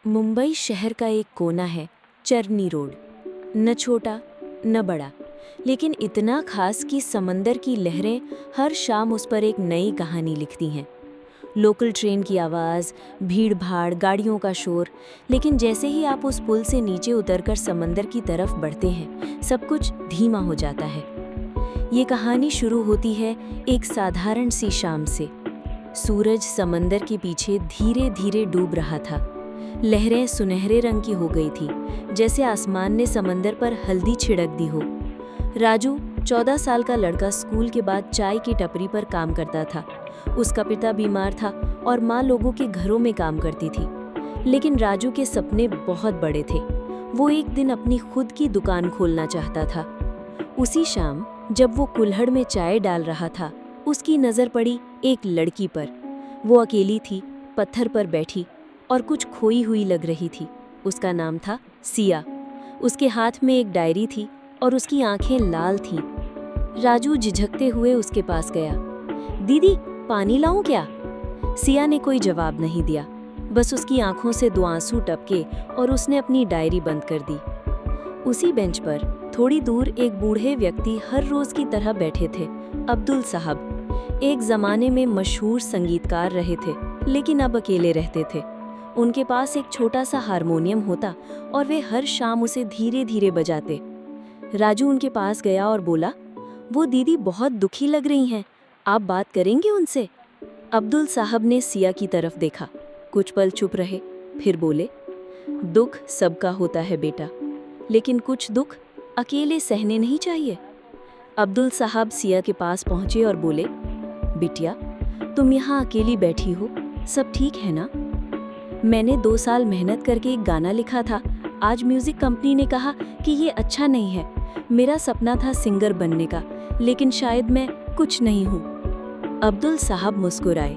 मुंबई शहर का एक कोना है, चरनी रोड। न छोटा न बड़ा, लेकिन इतना खास कि समंदर की लहरें हर शाम उस पर एक नई कहानी लिखती हैं। लोकल ट्रेन की आवाज़, भीड़ भाड़, गाड़ियों का शोर, लेकिन जैसे ही आप उस पुल से नीचे उतरकर समंदर की तरफ बढ़ते हैं, सब कुछ धीमा हो जाता है। ये कहानी शुरू होती है एक साधारण सी शाम से। सूरज समंदर के पीछे धीरे धीरे डूब रहा था। लहरें सुनहरे रंग की हो गई थी, जैसे आसमान ने समंदर पर हल्दी छिड़क दी हो। राजू 14 साल का लड़का स्कूल के बाद चाय की टपरी पर काम करता था। उसका पिता बीमार था और माँ लोगों के घरों में काम करती थी। लेकिन राजू के सपने बहुत बड़े थे। वो एक दिन अपनी खुद की दुकान खोलना चाहता था। उसी शाम जब वो कुल्हड़ में चाय डाल रहा था, उसकी नज़र पड़ी एक लड़की पर। वो अकेली थी, पत्थर पर बैठी और कुछ खोई हुई लग रही थी। उसका नाम था सिया। उसके हाथ में एक डायरी थी और उसकी आंखें लाल थीं। राजू झिझकते हुए उसके पास गया। दीदी, पानी लाऊं क्या? सिया ने कोई जवाब नहीं दिया, बस उसकी आंखों से 2 आंसू टपके और उसने अपनी डायरी बंद कर दी। उसी बेंच पर थोड़ी दूर एक बूढ़े व्यक्ति हर रोज की तरह बैठे थे, अब्दुल साहब। एक जमाने में मशहूर संगीतकार रहे थे, लेकिन अब अकेले रहते थे। उनके पास एक छोटा सा हारमोनियम होता और वे हर शाम उसे धीरे धीरे बजाते। राजू उनके पास गया और बोला, वो दीदी बहुत दुखी लग रही हैं, आप बात करेंगे उनसे? अब्दुल साहब ने सिया की तरफ देखा, कुछ पल चुप रहे, फिर बोले, दुख सबका होता है बेटा, लेकिन कुछ दुख अकेले सहने नहीं चाहिए। अब्दुल साहब सिया के पास पहुंचे और बोले, बिटिया, तुम यहाँ अकेली बैठी हो, सब ठीक है ना? मैंने 2 साल मेहनत करके एक गाना लिखा था। आज म्यूजिक कंपनी ने कहा कि ये अच्छा नहीं है। मेरा सपना था सिंगर बनने का, लेकिन शायद मैं कुछ नहीं हूँ। अब्दुल साहब मुस्कुराए।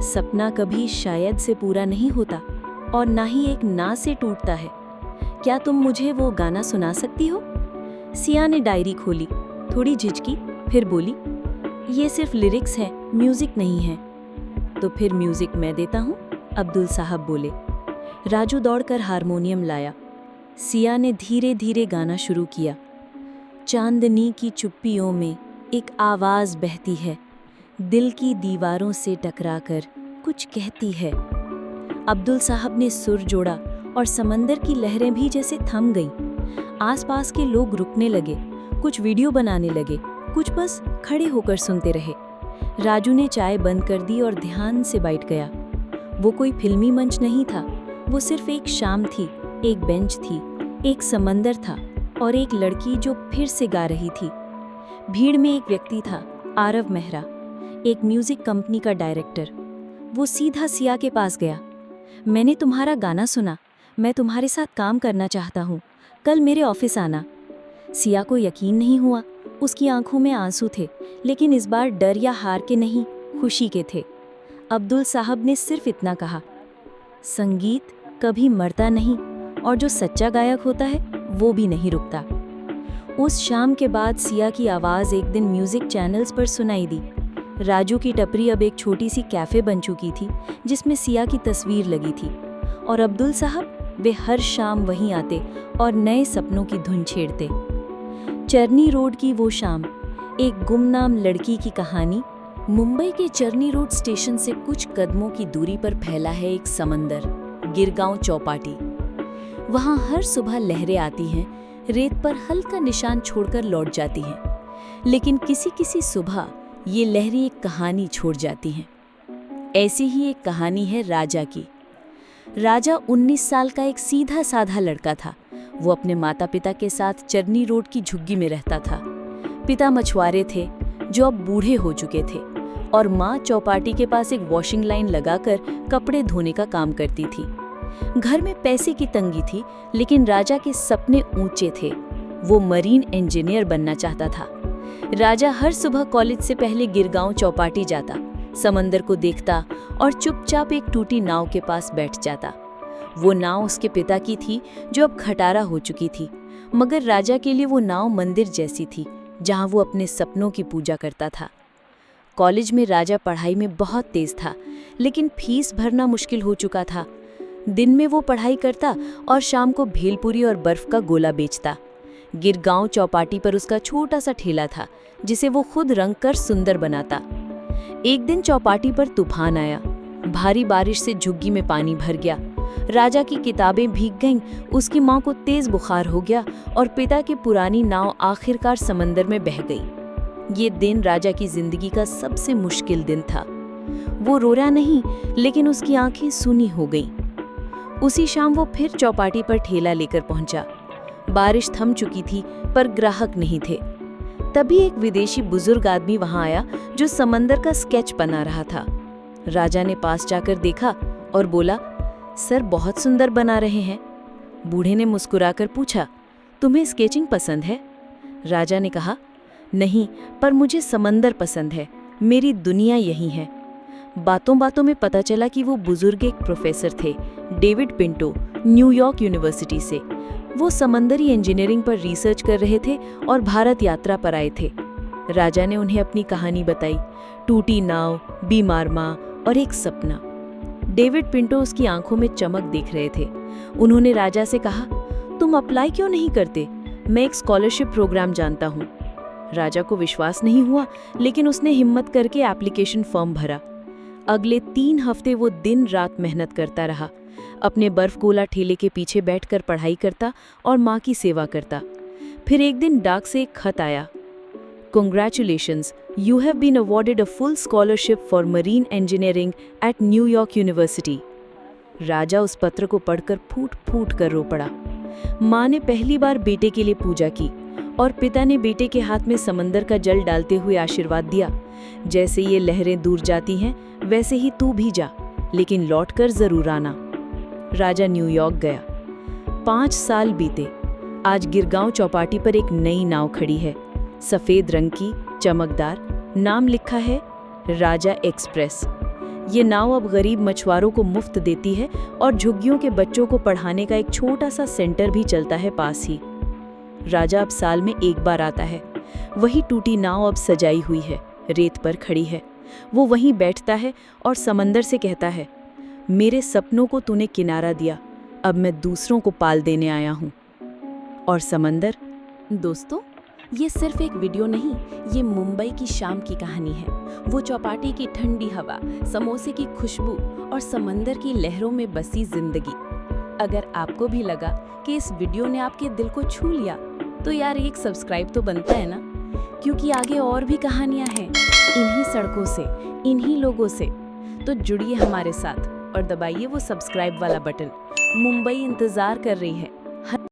सपना कभी शायद से पूरा नहीं होता और ना ही एक ना से टूटता है। क्या तुम मुझे वो गाना सुना सकती हो? सिया ने डायरी खोली, थोड़ी झिझकी, फिर बोली, ये सिर्फ लिरिक्स हैं, म्यूजिक नहीं है। तो फिर म्यूजिक मैं देता हूँ, अब्दुल साहब बोले। राजू दौड़कर हारमोनियम लाया। सिया ने धीरे धीरे गाना शुरू किया। चांदनी की चुप्पियों में एक आवाज बहती है, दिल की दीवारों से टकराकर कुछ कहती है। अब्दुल साहब ने सुर जोड़ा और समंदर की लहरें भी जैसे थम गईं। आसपास के लोग रुकने लगे, कुछ वीडियो बनाने लगे, कुछ बस खड़े होकर सुनते रहे। राजू ने चाय बंद कर दी और ध्यान से बैठ गया। वो कोई फिल्मी मंच नहीं था, वो सिर्फ एक शाम थी, एक बेंच थी, एक समंदर था और एक लड़की जो फिर से गा रही थी। भीड़ में एक व्यक्ति था, आरव मेहरा, एक म्यूजिक कंपनी का डायरेक्टर। वो सीधा सिया के पास गया। मैंने तुम्हारा गाना सुना, मैं तुम्हारे साथ काम करना चाहता हूँ, कल मेरे ऑफिस आना। सिया को यकीन नहीं हुआ। उसकी आंखों में आंसू थे, लेकिन इस बार डर या हार के नहीं, खुशी के थे। अब्दुल साहब ने सिर्फ इतना कहा, संगीत कभी मरता नहीं और जो सच्चा गायक होता है वो भी नहीं रुकता। उस शाम के बाद सिया की आवाज़ एक दिन म्यूजिक चैनल्स पर सुनाई दी। राजू की टपरी अब एक छोटी सी कैफ़े बन चुकी थी, जिसमें सिया की तस्वीर लगी थी। और अब्दुल साहब, वे हर शाम वहीं आते और नए सपनों की धुन छेड़ते। चरनी रोड की वो शाम, एक गुमनाम लड़की की कहानी। मुंबई के चरनी रोड स्टेशन से कुछ कदमों की दूरी पर फैला है एक समंदर, गिरगांव चौपाटी। वहां हर सुबह लहरें आती हैं, रेत पर हल्का निशान छोड़कर लौट जाती हैं। लेकिन किसी किसी सुबह ये लहरें एक कहानी छोड़ जाती हैं। ऐसी ही एक कहानी है राजा की। राजा 19 साल का एक सीधा साधा लड़का था। वो अपने माता पिता के साथ चरनी रोड की झुग्गी में रहता था। पिता मछुआरे थे जो अब बूढ़े हो चुके थे, और माँ चौपाटी के पास एक वॉशिंग लाइन लगाकर कपड़े धोने का काम करती थी। घर में पैसे की तंगी थी, लेकिन राजा के सपने ऊंचे थे। वो मरीन इंजीनियर बनना चाहता था। राजा हर सुबह कॉलेज से पहले गिरगांव चौपाटी जाता, समंदर को देखता और चुपचाप एक टूटी नाव के पास बैठ जाता। वो नाव उसके पिता की थी, जो अब खटारा हो चुकी थी, मगर राजा के लिए वो नाव मंदिर जैसी थी, जहां वो अपने सपनों की पूजा करता था। कॉलेज में राजा पढ़ाई में बहुत तेज था, लेकिन फीस भरना मुश्किल हो चुका था। दिन में वो पढ़ाई करता और शाम को भेलपुरी और बर्फ का गोला बेचता। गिरगांव चौपाटी पर उसका छोटा सा ठेला था जिसे वो खुद रंग कर सुंदर बनाता। एक दिन चौपाटी पर तूफान आया। भारी बारिश से झुग्गी में पानी भर गया। राजा की किताबें भीग गईं, उसकी माँ को तेज बुखार हो गया और पिता की पुरानी नाव आखिरकार समंदर में बह गई। ये दिन राजा की जिंदगी का सबसे मुश्किल दिन था। वो रोया नहीं, लेकिन उसकी आंखें सूनी हो गईं। उसी शाम वो फिर चौपाटी पर ठेला लेकर पहुंचा। बारिश थम चुकी थी पर ग्राहक नहीं थे। तभी एक विदेशी बुजुर्ग आदमी वहां आया जो समंदर का स्केच बना रहा था। राजा ने पास जाकर देखा और बोला, सर बहुत सुंदर बना रहे हैं। बूढ़े ने मुस्कुराकर पूछा, तुम्हें स्केचिंग पसंद है? राजा ने कहा, नहीं, पर मुझे समंदर पसंद है, मेरी दुनिया यही है। बातों बातों में पता चला कि वो बुजुर्ग एक प्रोफेसर थे, डेविड पिंटो, न्यूयॉर्क यूनिवर्सिटी से। वो समंदरी इंजीनियरिंग पर रिसर्च कर रहे थे और भारत यात्रा पर आए थे। राजा ने उन्हें अपनी कहानी बताई, टूटी नाव, बीमार माँ और एक सपना। डेविड पिंटो उसकी आंखों में चमक देख रहे थे। उन्होंने राजा से कहा, तुम अप्लाई क्यों नहीं करते? मैं एक स्कॉलरशिप प्रोग्राम जानता हूँ। राजा को विश्वास नहीं हुआ, लेकिन उसने हिम्मत करके एप्लीकेशन फॉर्म भरा। अगले 3 हफ्ते वो दिन रात मेहनत करता रहा। अपने बर्फ गोला ठेले के पीछे बैठकर पढ़ाई करता और माँ की सेवा करता। फिर एक दिन डाक से एक खत आया, Congratulations, you have been awarded a full scholarship for marine engineering at New York University. राजा उस पत्र को पढ़कर फूट फूट कर रो पड़ा। माँ ने पहली बार बेटे के लिए पूजा की और पिता ने बेटे के हाथ में समंदर का जल डालते हुए आशीर्वाद दिया, जैसे ये लहरें दूर जाती हैं वैसे ही तू भी जा, लेकिन लौट कर जरूर आना। राजा न्यूयॉर्क गया। 5 साल बीते। आज गिरगांव चौपाटी पर एक नई नाव खड़ी है, सफेद रंग की, चमकदार। नाम लिखा है राजा एक्सप्रेस। ये नाव अब गरीब मछुआरों को मुफ्त देती है और झुग्गियों के बच्चों को पढ़ाने का एक छोटा सा सेंटर भी चलता है पास ही। राजा अब साल में एक बार आता है। वही टूटी नाव अब सजाई हुई है, रेत पर खड़ी है। वो वहीं बैठता है और समंदर से कहता है, मेरे सपनों को तूने किनारा दिया, अब मैं दूसरों को पाल देने आया हूँ। और समंदर, दोस्तों, ये सिर्फ एक वीडियो नहीं, ये मुंबई की शाम की कहानी है। वो चौपाटी की ठंडी हवा, समोसे की खुशबू और समंदर की लहरों में बसी जिंदगी। अगर आपको भी लगा कि इस वीडियो ने आपके दिल को छू लिया, तो यार एक सब्सक्राइब तो बनता है ना, क्योंकि आगे और भी कहानियां हैं इन्हीं सड़कों से, इन्हीं लोगों से। तो जुड़िए हमारे साथ और दबाइए वो सब्सक्राइब वाला बटन। मुंबई इंतजार कर रही है।